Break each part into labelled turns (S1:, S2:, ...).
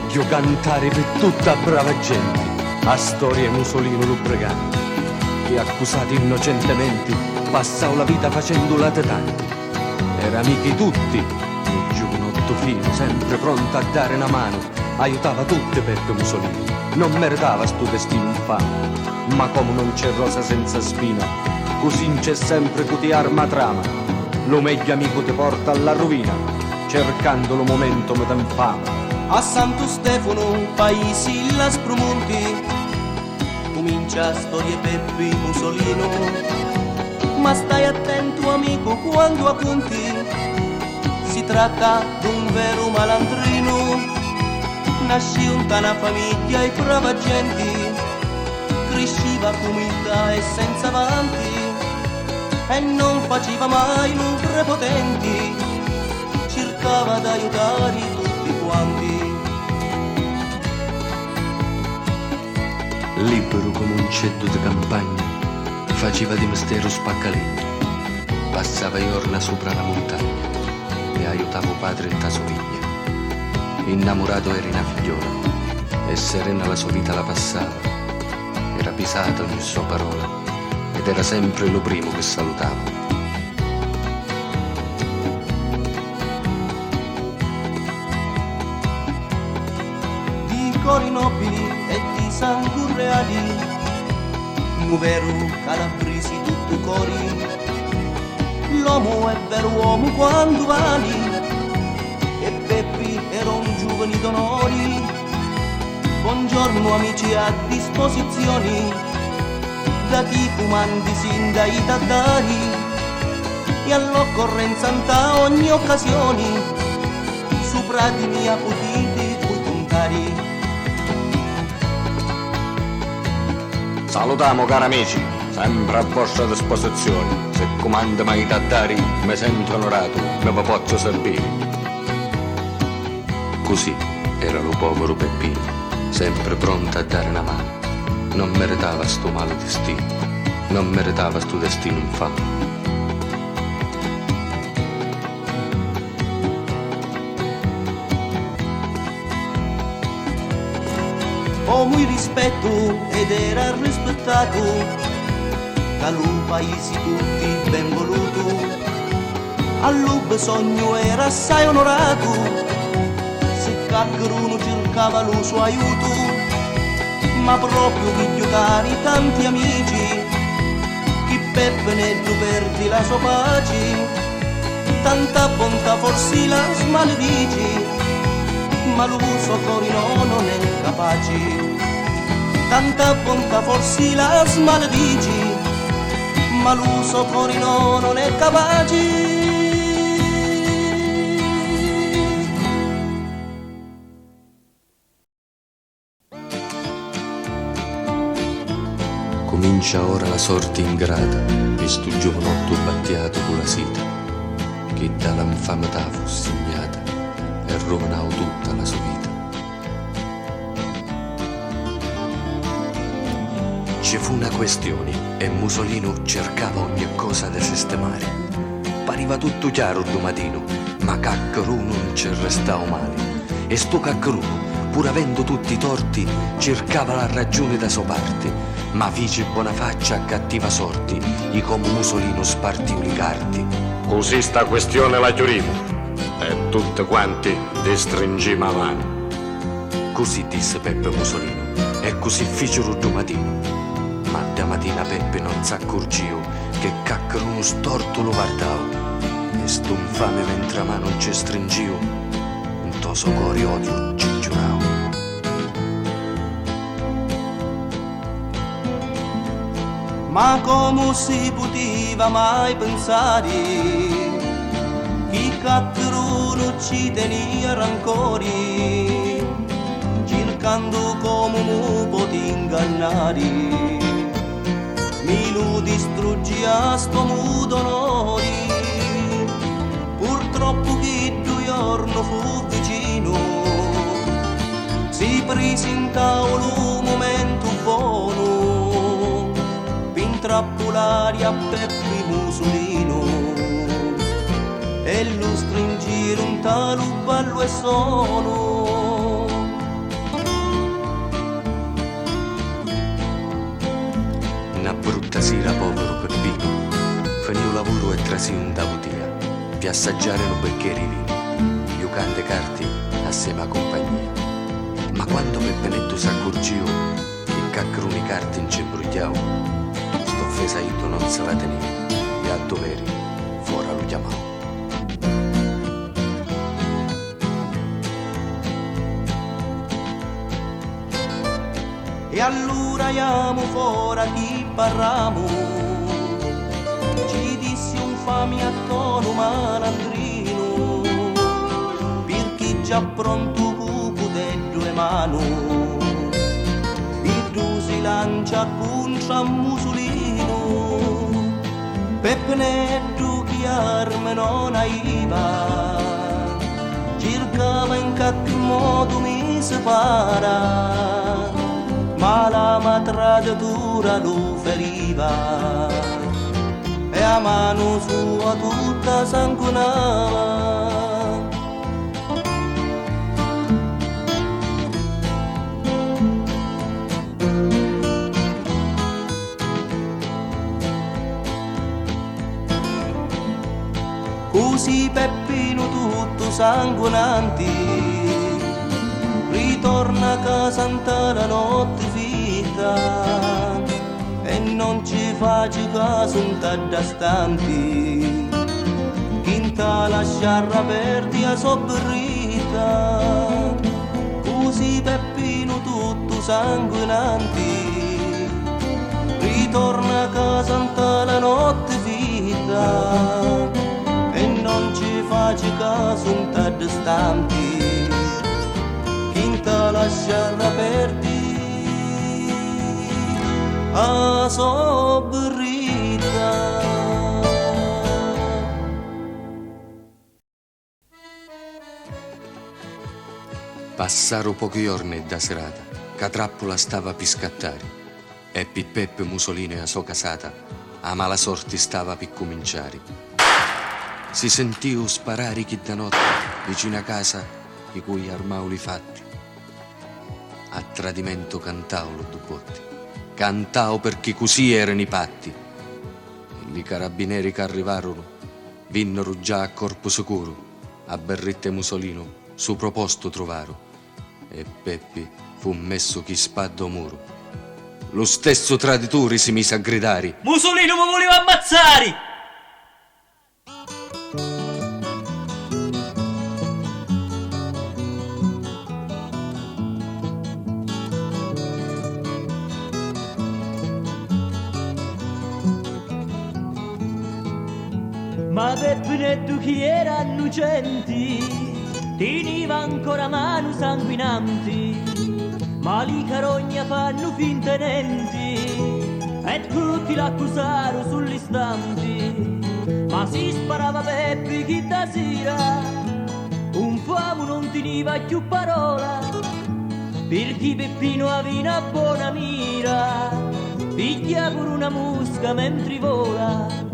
S1: voglio cantare per tutta brava gente a storia Mussolino Lubregante, che accusati innocentemente passò la vita facendo latitanti. Era amici tutti, un giovanotto fino, sempre pronto a dare una mano, aiutava tutte Peppe Mussolino, non meritava sto destino infame. Ma come non c'è rosa senza spina, così c'è sempre cu ti arma trama, lo meglio amico ti porta alla rovina, cercando lo momento me t'infama.
S2: A Santo Stefano, paesi la Sprumonti, comincia storia Peppi Mussolino. Ma stai attento amico quando appunti, si tratta d'un vero malandrino. Nasce una famiglia e brava gente, cresceva umiltà e senza avanti, e non faceva mai un prepotenti, cercava d'aiutare tutti quanti.
S1: Libero come un ceddo di campagna, faceva di mistero spaccalegno, passava giorni sopra la montagna e aiutava padre in sua vigna. Innamorato era una figliola e serena la sua vita la passava, era pisata ogni sua parola ed era sempre lo primo che salutava.
S2: Di cori nobili e di sangue reali, un vero calabresi tutto cori, l'uomo è vero uomo quando vali, e Peppi era un giovane d'onori. Buongiorno amici a disposizioni, da chi comandi sin dai taddari, e all'occorrenza anta ogni occasione, sopra di mia potiti puoi contare.
S1: Salutiamo cari amici, sempre a vostra disposizione, se comanda mai taddari mi sento onorato, me vi posso servire. Così era lo povero Peppino, sempre pronto a dare una mano. Non meritava sto malo destino, non meritava sto destino infame.
S2: Uomo il rispetto ed era rispettato, dallo paesi tutti ben voluto, allo bisogno era assai onorato, qualcuno cercava lo suo aiuto, ma proprio di giocare tanti amici, chi Peppe ne perdi la sua pace, tanta bontà forse la smaledici, ma lo suo cuore non è capace. Tanta bontà forse la smaledici, ma lo suo cuore non è capace.
S1: Comincia ora la sorte ingrata di sto giovanotto battiato con la seta, che dall'infamità fu segnata e rovinò tutta la sua vita. Ci fu una questione e Mussolino cercava ogni cosa da sistemare. Pariva tutto chiaro domatino, ma caccaruno non ci restava male. E sto caccaruno, pur avendo tutti i torti, cercava la ragione da sua parte, ma fece buona faccia a cattiva sorti, i come Mussolino spartì le carte. Così sta questione la chiudimmo, e tutti quanti ti stringimmo la mano. Così disse Peppe Mussolino, e così fecero domatino. Ma da mattina Peppe non s'accorgiò che caccaruno storto lo guardava, e sto infame mentre a mano ci stringiò, un toso cori odio ci giuravo.
S2: Ma come si poteva mai pensare che caccaruno ci tenia rancori, cercando come mu poté ingannare, mi lo distruggi a sto mudo onori, purtroppo che 2 giorni fu vicino, si presentava un momento buono, intrappolare a Peppi Mussolino e lo stringere un talo ballo e sono,
S1: Una brutta sera, povero Peppino, finì un lavoro e trasì un tavotia, per assaggiare un bicchiere di vino, giocando carte assieme a compagnia. Ma quando Peppenetto s'accorgiò che caccruni carte in cembrugliao, sto fesaito non se la teneva e a doveri fuori lo chiamavo.
S2: E allora andiamo fuori chi parliamo, ci disse un fame a tono malandrino, perché già pronto cupo de due mani, e tu si lancia contro Musolino, Peppenetto che arme non aiva, cercava in che modo mi separa, ma la matragiatura lo feriva e a mano sua tutta sanguinava. Così Peppino tutto sanguinante ritorna a casa anta la notte fitta e non ci faccio caso un taddastanti, chinta lasciarla perdi a sobberrita. Così Peppino tutto sanguinante ritorna a casa anta la notte fitta e non ci faccio caso un taddastanti, lasciarla perdi a sobberrita.
S1: Passarono pochi giorni da serata, che trappola stava per scattare e Peppe Musolino e la sua casata a mala sorte stava per cominciare. Si sentiva sparare chi da notte vicino a casa di cui armavo li fatti. A tradimento cantavo lo dubotti, cantavo perché così erano i patti. E i carabinieri che arrivarono vennero già a corpo sicuro, a Berretta e Musolino su proposto trovarono e Peppi fu messo chi spaddo a muro. Lo stesso traditore si mise a gridare:
S3: Musolino mi voleva ammazzare!
S4: Ma Peppenetto chi era innocenti teneva ancora mano sanguinanti, ma li carogna fanno fintenenti e tutti l'accusarono sull'istante. Ma si sparava Peppi chi da sera, un famo non teneva più parola, perché Peppino aveva una buona mira, piglia pure una mosca mentre vola.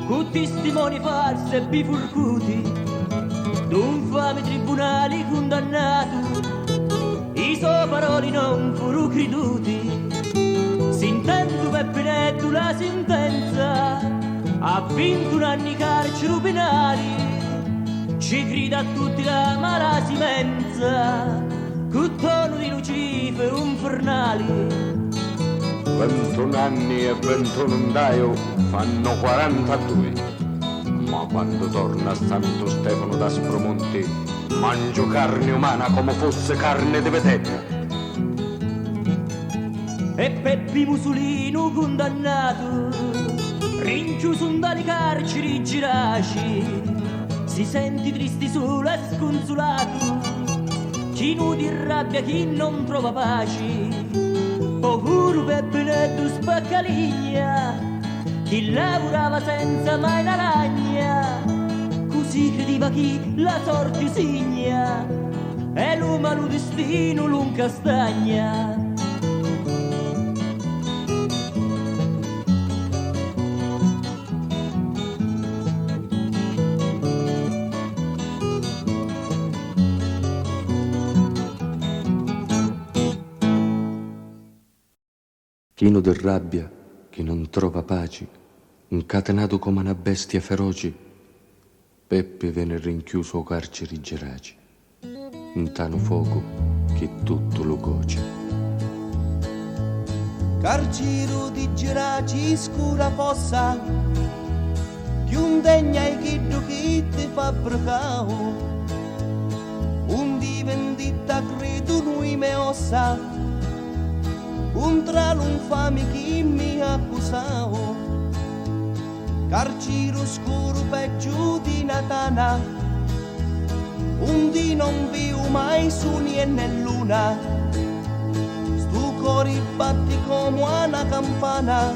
S4: Con testimoni falsi e bifurcuti d'infami tribunali condannato, i suoi parole non furono creduti. Sentendo Peppenetto la sentenza, ha 21 anni carcere penali, ci grida a tutti la malasimenza, con tono di Lucifero infernali.
S5: 21 anni e 21 un daio fanno 42, ma quando torna a Santo Stefano da Spromonti mangio carne umana come fosse carne di vedetta.
S4: E Peppi Musolino condannato, rinchiuso dalle carceri giraci, si sente tristi solo e sconsolato, chi nudi in rabbia, chi non trova pace. Povero Peppenetto spaccaligna, chi lavorava senza mai una lagna, così credeva chi la sorte segna, e l'uomo lo destino lo incastagna.
S1: chino di rabbia che non trova pace, incatenato come una bestia feroce, Peppe venne rinchiuso a carceri geraci, in tano fuoco che tutto lo goce.
S2: Carciro di geraci scura fossa, chiundegna e chiddo che ti fabbricao, un di vendita credo lui me ossa, contra l'infame che mi accusao, carciro scuro peggio di Natana, un di non vivo mai su niente luna, stu cori batti come una campana,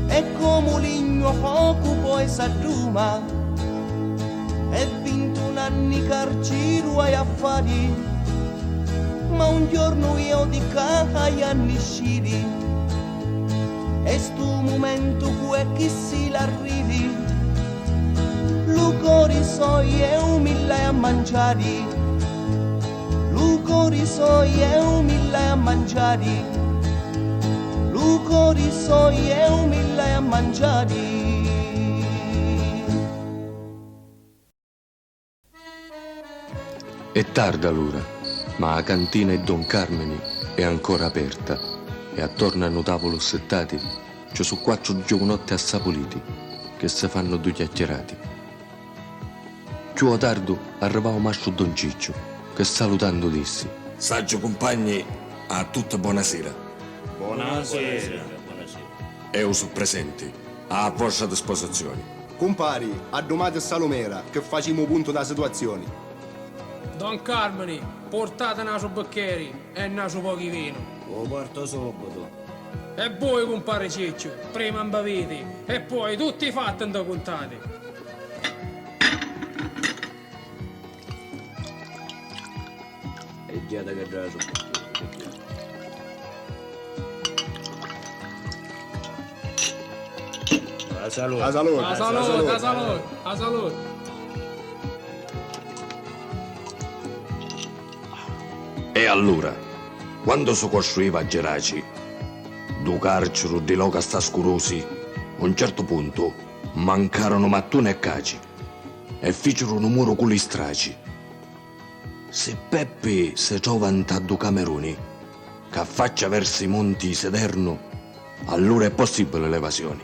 S2: e come ligno fuoco poi s'adduma, e 21 anni carciro ai affari, ma un giorno io di ai anni sciri, e stu momento che chi si l'arrivi, lu cori soi e umilla a mangiare, lu cori soi e umilla a mangiare, lu cori soi e umilla a mangiare.
S1: È tarda l'ora, ma la cantina di Don Carmeni è ancora aperta e attorno a un tavolo settati ci sono 4 giovanotti assapoliti che si fanno due chiacchierati. Più a tardo arrivava Mastro Don Ciccio che salutando disse:
S6: Saggio compagni, a tutti buonasera.
S3: Buonasera.
S6: E io sono presente, a vostra disposizione.
S7: Compari, a domani a Salomera, che facciamo punto da situazione.
S8: Don Carmeni, portate naso bicchieri e naso pochi vino.
S3: Lo porto subito.
S8: E voi, compare Ciccio, prima imbaviti e poi tutti i fatti da contati.
S3: E già da che raso. La salute.
S7: A salute.
S8: A salute, a salute, a salute.
S6: E allora, quando si costruiva a Geraci, due carceri di loca sta scurosi, a un certo punto mancarono mattone e caci e fecero un muro con gli straci. Se Peppe si trova in due cameroni che affaccia verso i monti Sederno, allora è possibile l'evasione,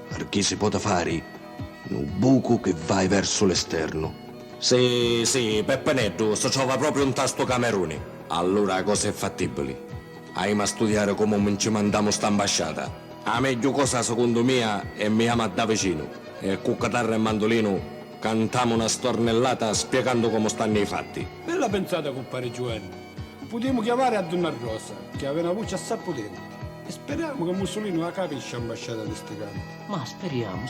S6: perché si può fare un buco che va verso l'esterno. Sì, Peppe Netto si trova proprio un tasto camerone. Allora la cosa è fattibile. Andiamo a studiare come ci mandiamo sta ambasciata. La meglio cosa secondo me è mi ama da vicino. E con chitarra e mandolino cantiamo una stornellata spiegando come stanno i fatti.
S9: Bella pensata, compare Giovanni. Potremmo chiamare a Donna Rosa, che aveva una voce assai potente. E speriamo che Mussolini la capisce ambasciata di ste canti.
S3: Ma speriamo.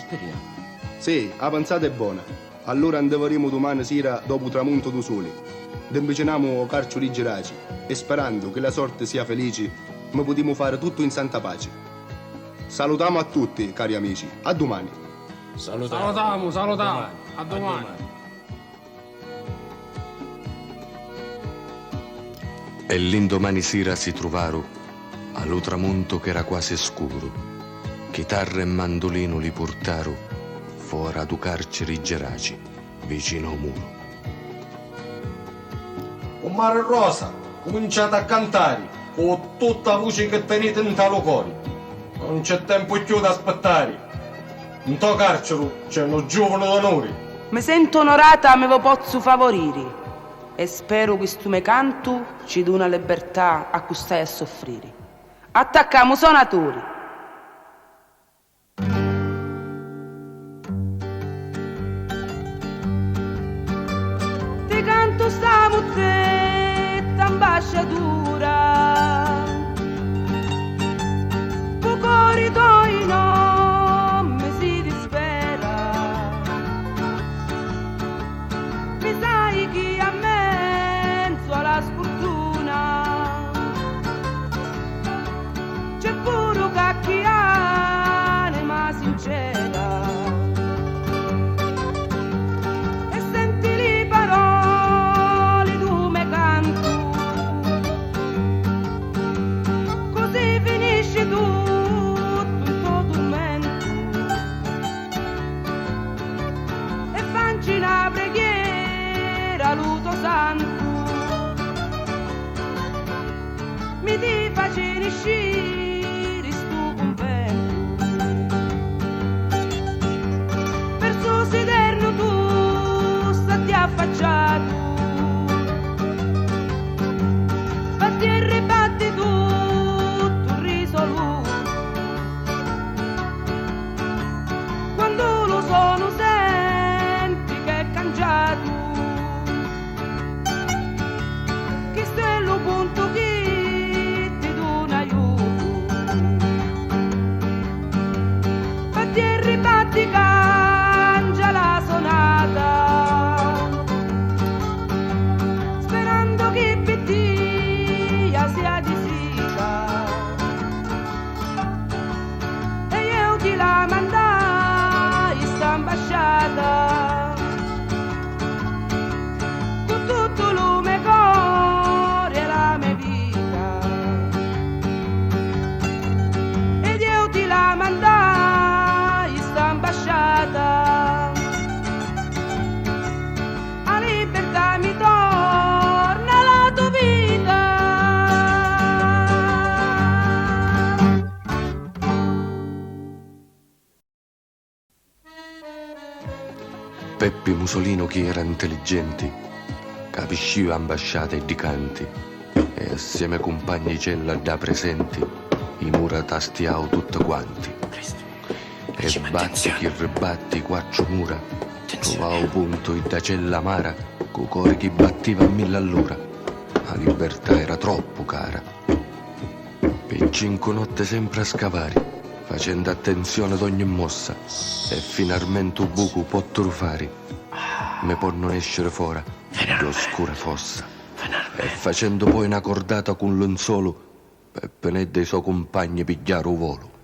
S7: Sì, la pensata è buona. Allora andiamo domani sera dopo tramonto do sole. D'avviciniamo carceri di Geraci e sperando che la sorte sia felice, ma potremo fare tutto in santa pace. Salutiamo a tutti, cari amici. A domani.
S8: Salutiamo. A domani.
S1: E l'indomani sera si trovarono allo tramonto che era quasi scuro. Chitarra e mandolino li portarono fuori ad carceri Geraci, vicino al muro.
S5: Compare Rosa, cominciate a cantare con tutta la voce che tenete in talo cuore. Non c'è tempo più da aspettare. In to carcere c'è uno giovane d'onore.
S10: Mi sento onorata, me lo posso favorire e spero che questo me canto ci dà una libertà a cui stai a soffrire. Attacchiamo suonatori. Ti canto sta muzzetta ambasciatura, con cori tuoi non mi si dispera, mi sai chi a mezzo alla sfortuna c'è pure chi ha anima sincera. E senti le parole tu me canto,
S1: Peppi Musolino chi era intelligenti, capisciva ambasciate e di canti, e assieme compagni cella da presenti, i mura tastiao tutti quanti. E batti chi ribatti quattro mura, trovavo punto i da cella amara, co cuore chi battiva a 1000 all'ora. La libertà era troppo cara. Per 5 notte sempre a scavari, facendo attenzione ad ogni mossa, e finalmente un buco può trufare, me può non escere fuori l'oscura fossa. E facendo poi una cordata con l'onzolo, per venire dei suoi compagni pigliare un volo.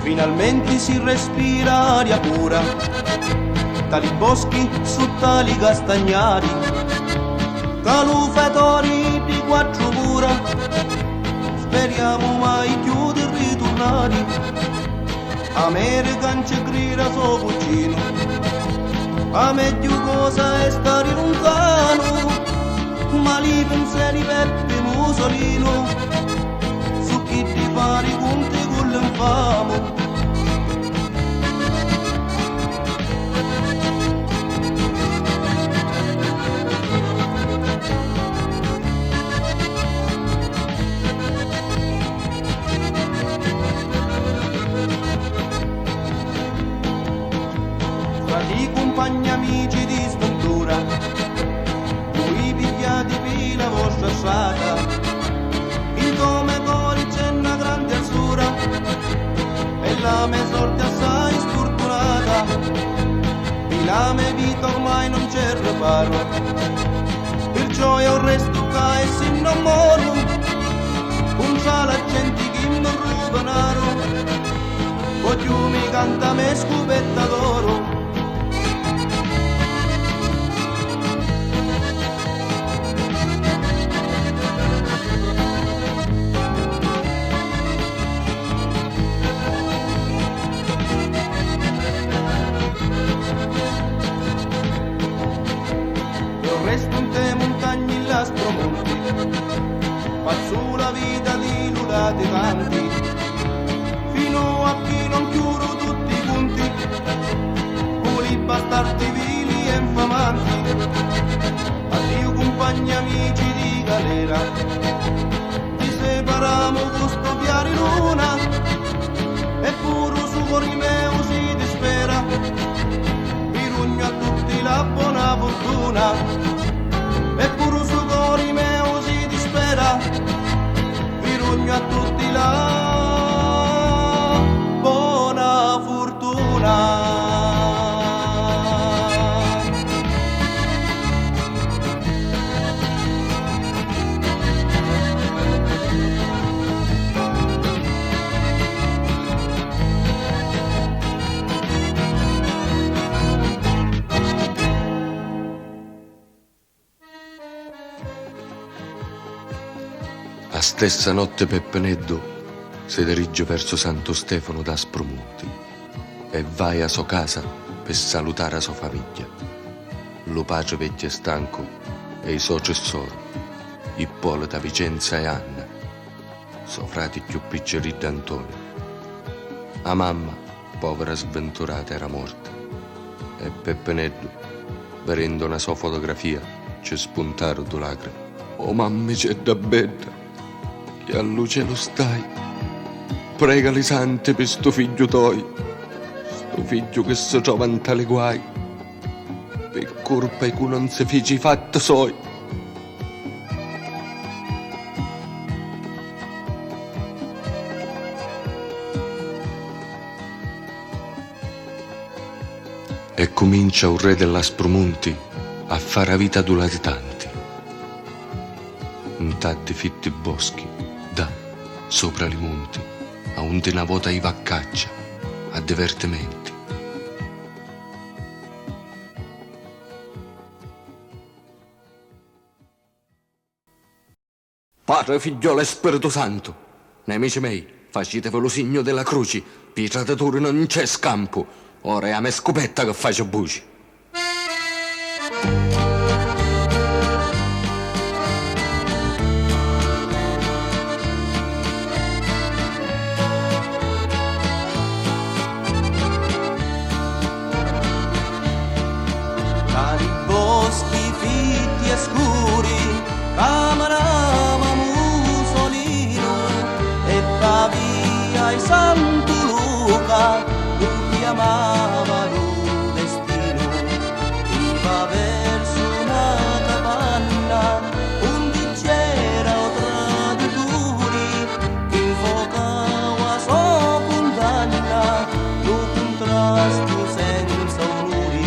S2: Finalmente si respira aria pura, tali boschi su tali castagnari, calufatori di quattro mura, speriamo mai più di ritornare. America ci grida suo cugino, a meglio cosa è stare lontano, ma li pensieri Peppe Musolino, su chi ti fare i conti con l'infamo. Compagni amici di sventura, voi pigliati per la vostra strada, in come cori c'è una grande azzurra, e la mia sorte assai sfortunata, e la mia vita ormai non c'è riparo, perciò io resto qua e si innamoro, con la gente che mi ruba naro, voglio mi canta me scupetta d'oro. Resto in te montagne in las promonti, faccio la vita di lulati tanti, fino a chi non chiudo tutti i punti, puli bastardi vili e infamanti, addio compagni amici di galera, ti separamo con sto piari luna, e pure su cuori meu si dispera, vi rugno a tutti la buona fortuna. Eppure su cuore mio si dispera, vi rugno a tutti la buona fortuna.
S1: La stessa notte Peppeneddo si dirige verso Santo Stefano da Aspromonti e vai a sua casa per salutare la sua famiglia. Lo padre vecchio e stanco e i suoi cessori, Ippolita, Vicenza e Anna, suo frati più piccoli d'Antonio. La mamma, povera sventurata, era morta e Peppeneddo, vedendo una sua fotografia, ci spuntarono due lacrime. Oh mamma, c'è da bella, che al cielo stai, pregali santi per sto figlio tuo, sto figlio che si trova in tale guai, per colpa di cui non si fece i fatti suoi. E comincia un re dell'Aspromonti a fare la vita dei latitanti. In tanti fitti boschi, da sopra i monti, a un una volta i vaccaccia, a divertimenti. Padre, Figliolo e Spirito Santo, nemici miei, facitevo lo segno della croce, per i traditori non c'è scampo, ora è a me scopetta che faccio buci.
S2: Cari boschi fitti e scuri, camarama Musolino, e Pavia e Santo Luca, lo chiamavano destino. Iva verso una capanna, onde c'erano traditori, che invocava sua condanna, lo contrasto senza onori.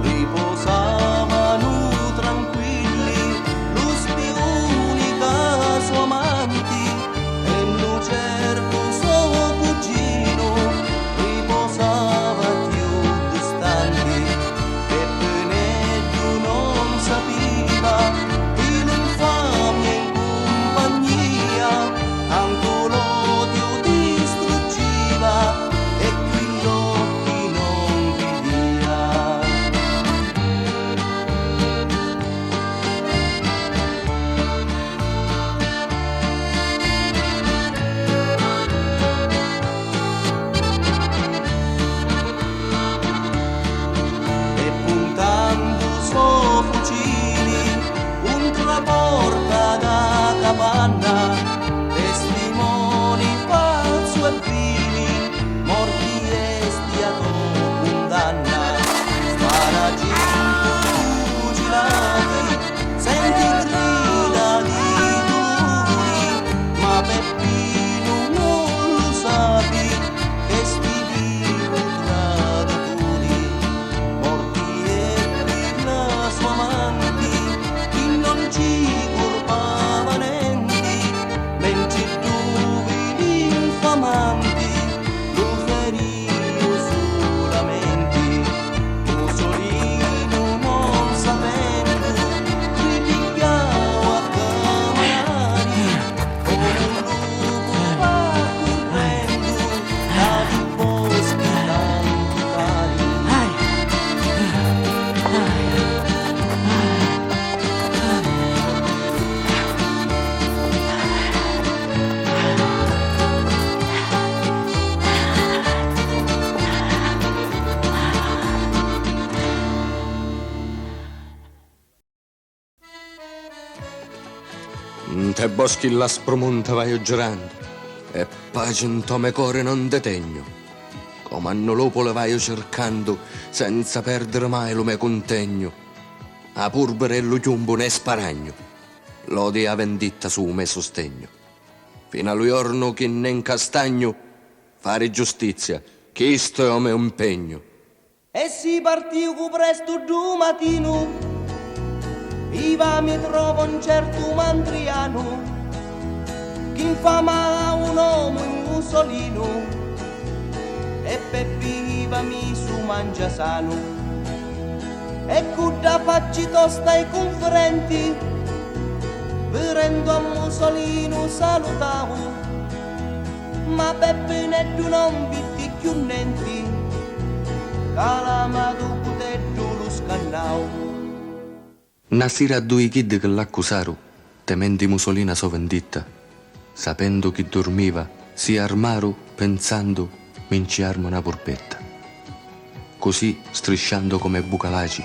S2: Riposavano tranquilli lo spioni che suo amanti e non certo suo cugino riposava più distanti e Benedetto non sapeva di l'infamia in compagnia anche l'odio distruggiva e qui occhi non vivia. E puntando suo fucili contro la porta da capanna, testimoni falso e vili, morti estiato condanna, sparaginto fucilati, senti grida di dolori, ma Peppino non lo sapi che sti vivo traditori, morti e per la sua amanti, chi non ci colpava niente, mentre dove l'infamanti lo ferio solamente. Mussolino non sapendo, criticava a camarani, come un lupo va correndo dai boschi tanto cari.
S1: Te boschi l'aspro monte vai girando, e pace in tome core non detegno. Come anno lupo le vai cercando, senza perdere mai lo me contegno. A purbere e lo chiumbo ne sparagno, l'odia vendetta su me sostegno. Fino al giorno che ne incastagno, fare giustizia, che sto è o me impegno.
S2: E si partì presto du mattino, Iva mi trovo un certo mantriano, che infama un uomo in Mussolino, e Peppi Iva mi su mangia sano, e cutta facci tosta e conferenti, verendo a Mussolino salutavo, ma Peppi netto non vitti più niente, calamato putetto lo scannao.
S1: Una sera a due kid che l'accusarono, temendo Mussolina sua vendetta, sapendo che dormiva, si armarono pensando minciarmi una porpetta. Così, strisciando come bucalaci,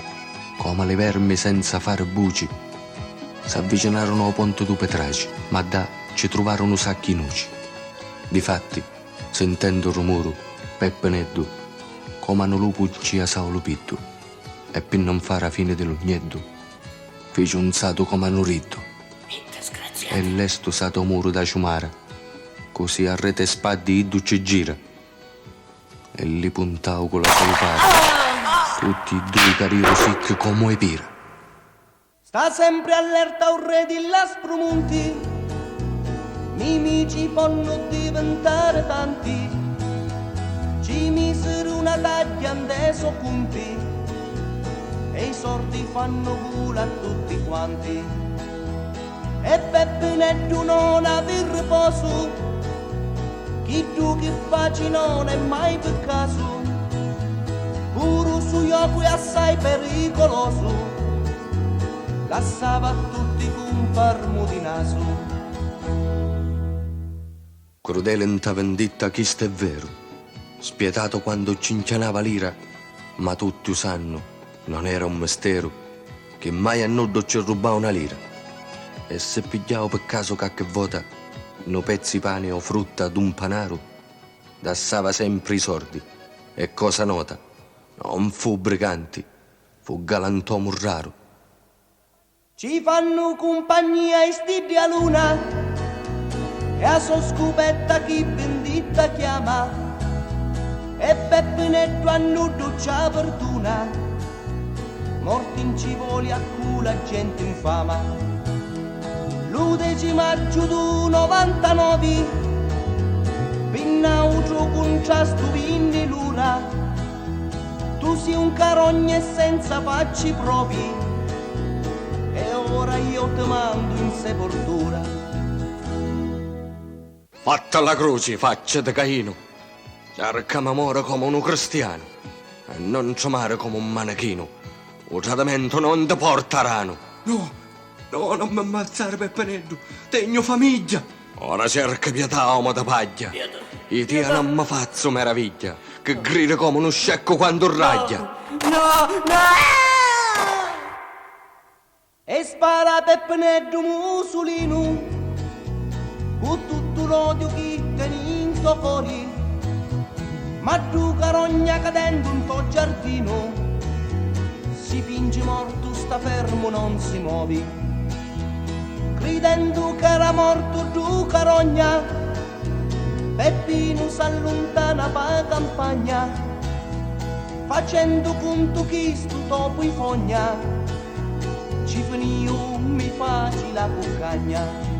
S1: come le vermi senza fare buci, s'avvicinarono al ponte du Petraci, ma da ci trovarono sacchi nuci. Difatti, sentendo il rumore, Peppe Neddu, come hanno lupo ci asao lupitto, e per non fare la fine dell'ugneddu, fece un sato come hanno ritto, e l'esto sato muro da ciumara, così a rete spaddi iddu ci gira, e li puntavo con la salupara, tutti e due cariro sicchi come i pira.
S2: Sta sempre allerta un re di l'aspromunti, nemici possono diventare tanti, ci misero una taglia andeso punti, e i sordi fanno culo a tutti quanti. E Peppe Netto non aveva riposo, chi tu che faci non è mai per caso, pure sugli occhi assai pericoloso, lassava a tutti con farmo di naso.
S1: Crudele in ta vendetta chi sta è vero, spietato quando cincianava l'ira, ma tutti sanno, non era un mistero, che mai a nudo ci rubava una lira. E se pigliavo per caso qualche volta, no pezzi pane o frutta d'un panaro, dassava sempre i sordi, e cosa nota, non fu briganti, fu galantomo raro.
S2: Ci fanno compagnia e stidi a luna, e a so scupetta chi vendetta chiama, e Peppinetto a nudo c'ha fortuna, morti in civoli a cula gente infama. L'11 maggio du 99, pinnautro con ciasto vinni l'ura, tu sei un carogna senza facci propri, e ora io ti mando in sepoltura.
S1: Fatta la croce, faccia di Caino, cercami amore come un cristiano, e non ciamare come un manichino, un tradimento non ti porta rano. No, no, non mi ammazzare Peppinetto, tengo famiglia. Ora cerca pietà, uomo da paglia, i tia non mi faccio meraviglia, che grida come uno scecco quando raglia.
S2: No, no! E spara Peppinetto Mussolino, con tutto l'odio che teni in sto cuore, ma tu carogna cadendo in tuo giardino, si finge morto, sta fermo, non si muovi, credendo che era morto tu carogna, Peppino s'allontana pa campagna, facendo conto che sto dopo i fogna, ci finio mi faci la cuccagna.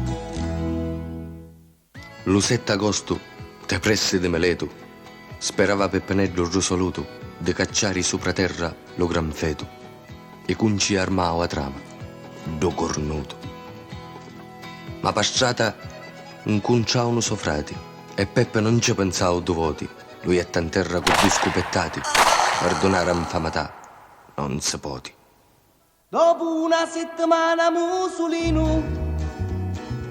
S1: L'7 agosto, te pressi di Meleto, sperava Peppinetto risoluto di cacciare sopra terra lo gran feto, e cunci armao a trama, do cornuto. Ma passata inconciavano suo frati, e Peppe non ci pensava due voti, lui è in terra con due scopettati, perdonare infamità non si poti.
S2: Dopo una settimana Mussolino,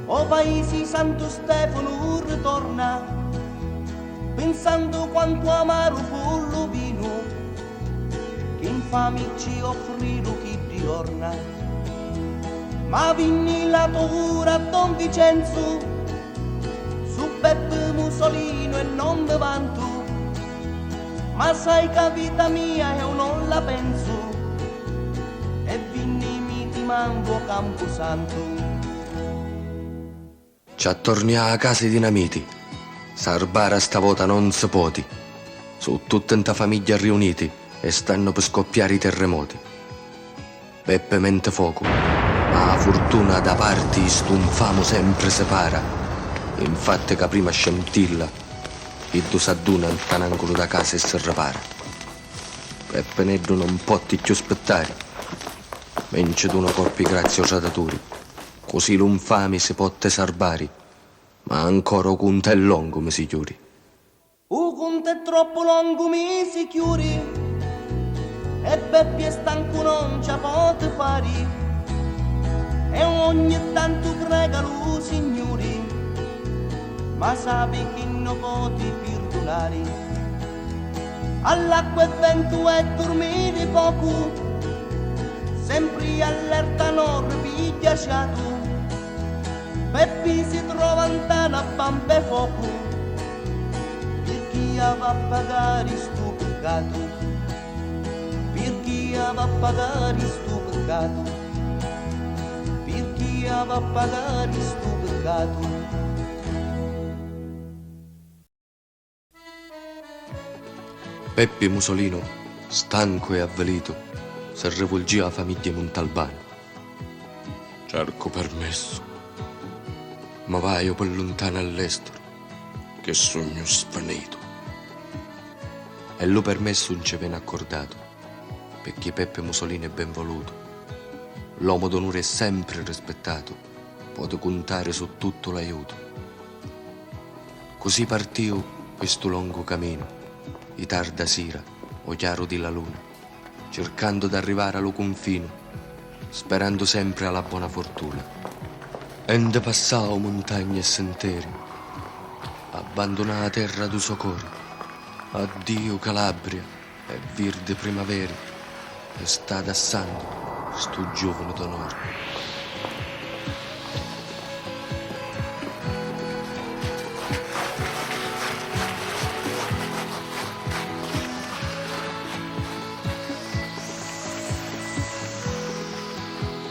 S2: o paesi Santo Stefano ritorna, pensando quanto amaro fu lo vino, che infami ci offrirono chi ti orna. Ma vinni la paura a Don Vincenzo, su Beppe Mussolino e non mi vanto, ma sai che vita mia io non la penso, e vinni mi ti manco Camposanto.
S1: Ci attorniamo a casa i dinamiti, sarbara stavolta non si poti, su tutta la famiglia riuniti e stanno per scoppiare i terremoti. Peppe mente fuoco, ma la fortuna da parti stunfamo sempre separa, infatti che prima scintilla, e tu s'adduna il tanangolo da casa e si ripara. Peppinetto non può più aspettare, vince d'uno corpi grazie ai radatori, così l'infame si può tesarbare, ma ancora un conto è lungo, mi si chiudi.
S2: Un conto è troppo lungo, mi si chiudi, e Beppe è stanco, non ce può fare, e ogni tanto prega lo Signore, ma sape che non può perdonare. All'acqua e vento e dormire poco, sempre allerta non ripigliato, Peppi si trova in tana a pampe fuoco, per chi va a pagare sto peccato, per chi va a pagare sto peccato, per chi va a pagare sto peccato.
S1: Peppe Mussolino, stanco e avvelito, si rivolgeva alla famiglia Montalbano. Cerco permesso, ma vaio per lontano all'estero, che sogno svanito. E lo permesso non ci viene accordato, perché Peppe Mussolino è ben voluto. L'uomo d'onore è sempre rispettato, può contare su tutto l'aiuto. Così partiu questo lungo cammino, i tarda sera o chiaro di la luna, cercando d'arrivare allo confino, sperando sempre alla buona fortuna. Ende passavo montagne e sentieri, abbandonò la terra du suo cuore. Addio Calabria e virde primavera, e sta dassando sto giovane d'onore.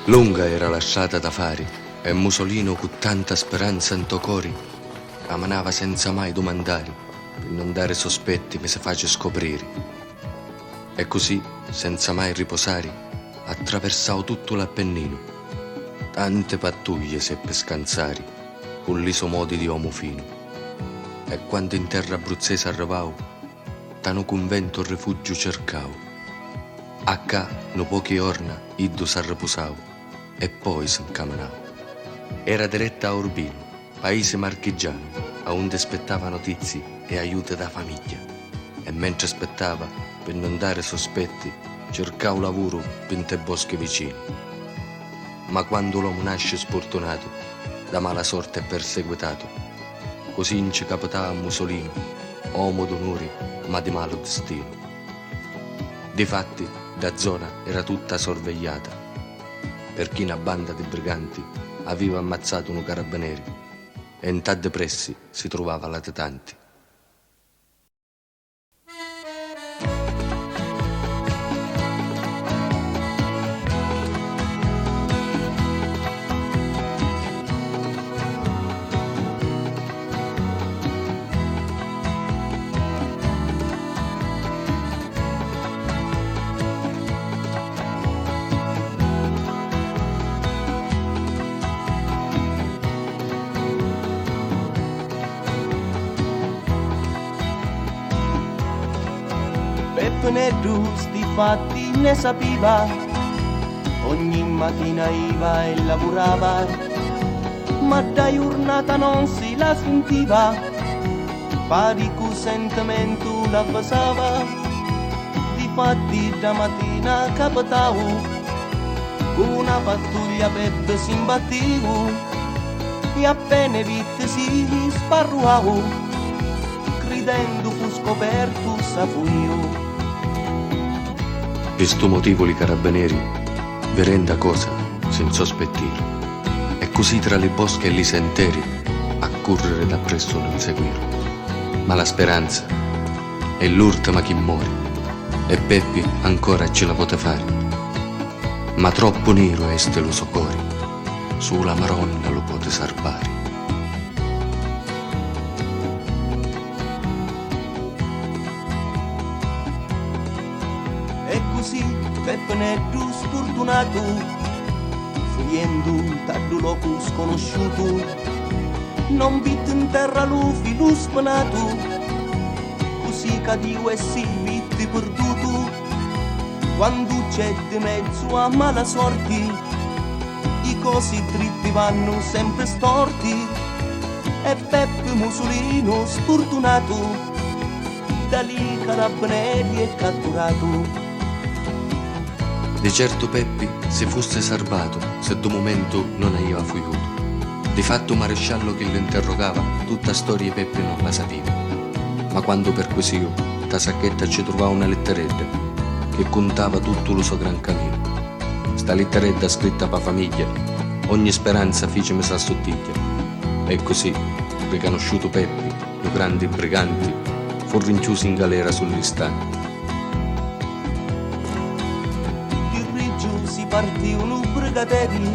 S1: Lunga era la strada da fare e Musolino con tanta speranza in tocori camminava senza mai domandare per non dare sospetti che si face scoprire. E così, senza mai riposare, attraversavo tutto l'Appennino. Tante pattuglie seppe scansare con l'iso modi di uomo fino. E quando in terra abruzzese arrivavo, da no convento il rifugio cercavo. Acca, no poche orna, iddo s'arriposavo e poi s'incamminavo. Era diretta a Urbino, paese marchigiano, a onde aspettava notizie e aiuto da famiglia. E mentre aspettava, per non dare sospetti, cercavo lavoro per te boschi vicini. Ma quando l'uomo nasce sfortunato, da mala sorte è perseguitato, così non ci capitava a Musolino, uomo d'onore ma di malo destino. Difatti, la zona era tutta sorvegliata, perché una banda di briganti aveva ammazzato un carabinieri e in tante pressi si trovava latitanti.
S2: Peppe Neddu sti fatti ne sapeva, ogni mattina iva e lavorava, ma da giornata non si la sentiva, pari cu sentimento la passava, difatti da mattina capitavo, una pattuglia Peppe si imbattivo, e appena vitte si sparruavo, credendo fu scoperto sa fu io.
S1: Per sto motivo i carabinieri vi renda cosa senza sospettire, e così tra le bosche e li sentieri a correre da presso non seguire. Ma la speranza è l'ultima che muore, e Peppi ancora ce la pote fare. Ma troppo nero este lo suo cuore, sulla Maronna lo pote salvare.
S2: E così Peppe Neddu sfortunato, fuggendo da loco sconosciuto, non vitte in terra lo filo spanato, così cadio e si vitte perduto, quando c'è di mezzo a mala sorte, i cosi dritti vanno sempre storti, e Peppe Musolino sfortunato, da lì carabinieri è catturato.
S1: Di certo Peppi se fosse salvato se da momento non aveva fuggiuto. Di fatto maresciallo che lo interrogava tutta storia Peppi non la sapeva. Ma quando perquisio da sacchetta ci trovava una letteretta che contava tutto lo suo gran cammino. Sta letteretta scritta per famiglia, ogni speranza fece mi s'assottiglia. E così, riconosciuto Peppi, lo grandi briganti, fu rinchiuso in galera sull'istante.
S2: Partivano brigateri,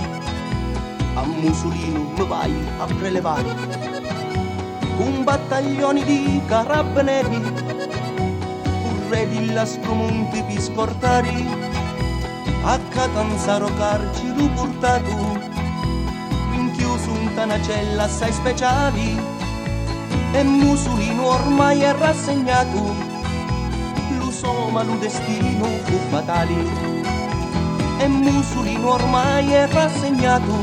S2: a Musolino mi vai a prelevare, un battaglione di carabinieri, pure di l'Aspromonte per scortare, a Catanzaro carcere portato, rinchiuso in tanacella assai speciali, e Musolino ormai è rassegnato, lo so ma lo destino fu fatale. E Musolino ormai è rassegnato,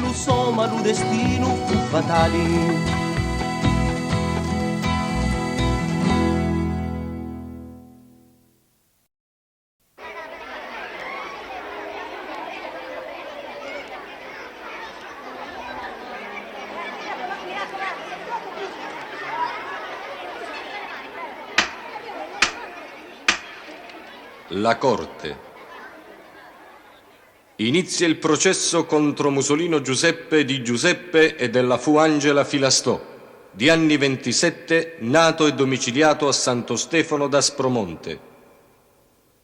S2: lo so ma lo destino fu fatale.
S1: La Corte. Inizia il processo contro Musolino Giuseppe di Giuseppe e della fu Angela Filastò, di anni 27, nato e domiciliato a Santo Stefano d'Aspromonte.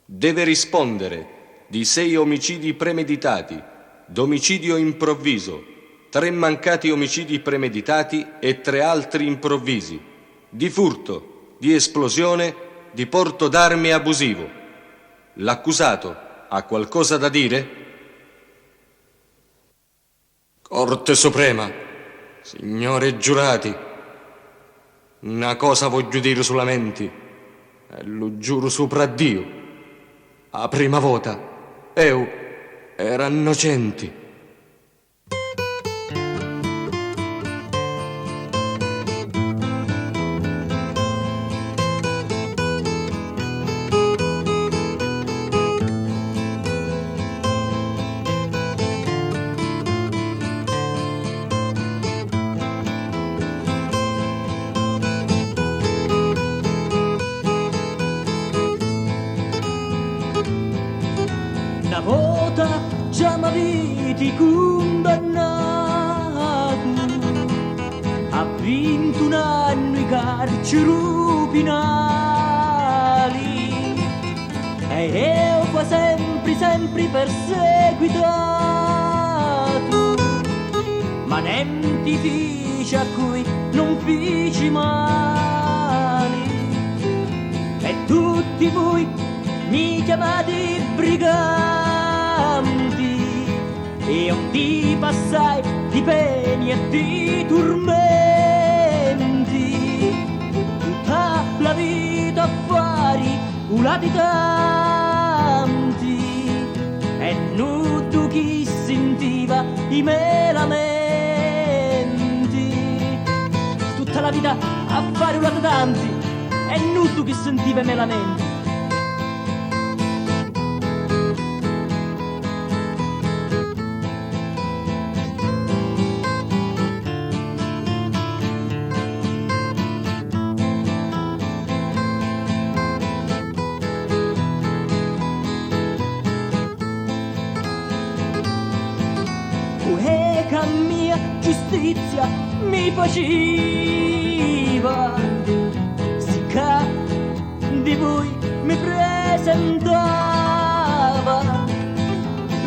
S1: Deve rispondere di 6 omicidi premeditati, d'omicidio improvviso, 3 mancati omicidi premeditati e 3 altri improvvisi, di furto, di esplosione, di porto d'armi abusivo. L'accusato ha qualcosa da dire? Corte Suprema, signori giurati, una cosa voglio dire solamente, e lo giuro sopra Dio. A prima volta, io era innocente.
S4: Una volta già m'avete condannato, ha vinto un anno i carceri penali e io qua sempre perseguitato, ma niente fece a cui non feci male e tutti voi mi chiamate briganti e un di passai di peni e di tormenti, tutta la vita a fare latitanti e nudo chi sentiva i miei lamenti, tutta la vita a fare latitanti e nudo chi sentiva i miei lamenti. Che mia giustizia mi faceva, sicché di voi mi presentava,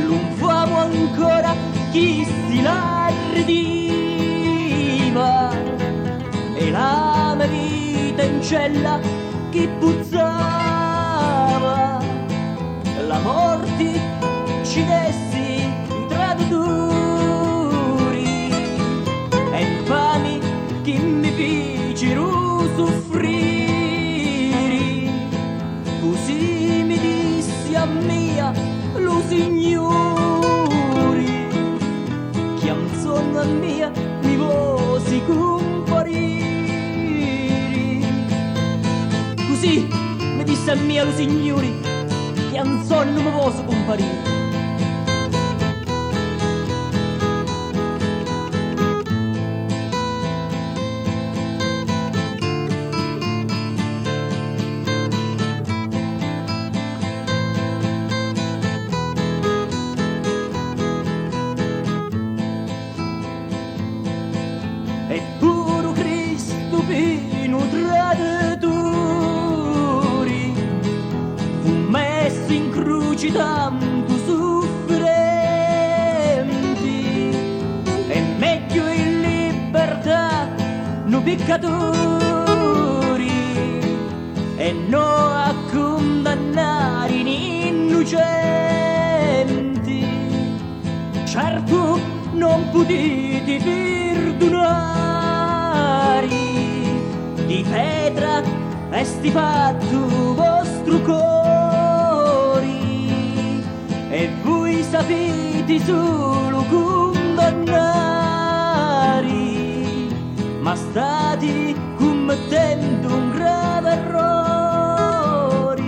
S4: non famo ancora chi si la ridiva, e la mia vita in cella chi puzzava, la morte ci dessi i traditori e infami che mi fecero soffrire, così mi dissi a mia lo Signore, che a un sonno a mia mi vosi comparire, così mi disse a mia lo Signore, che a un sonno mi vosi comparire. E puro Cristo pieno traditori fu messo in croce tanto sofferenti, e meglio in libertà no peccatori e no a condannare gli innocenti. Certo non potete perdonare, di pietra esti fatto vostro cori, e voi sapete solo condannare, ma state commettendo un grave errore,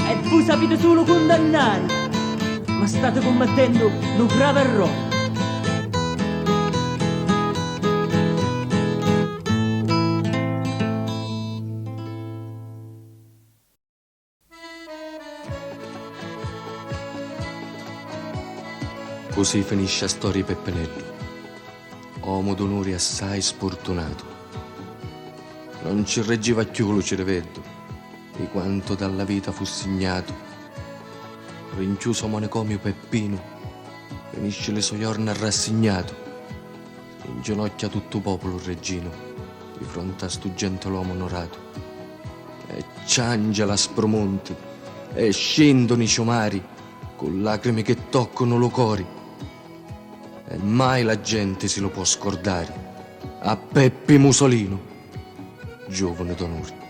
S4: e voi sapete solo condannare, ma state commettendo un grave errore.
S1: Così finisce la storia di Peppeneddu, uomo d'onore assai sfortunato. Non ci reggeva più lo cervello di quanto dalla vita fu segnato. Rinchiuso manicomio Peppino, finisce le sue giorni rassegnato. Si inginocchia tutto il popolo reggino di fronte a stu gentiluomo onorato. E ciangia la spromonti e scendono i ciomari con lacrime che toccano lo cori. E mai la gente si lo può scordare a Peppi Musolino, giovane d'onore.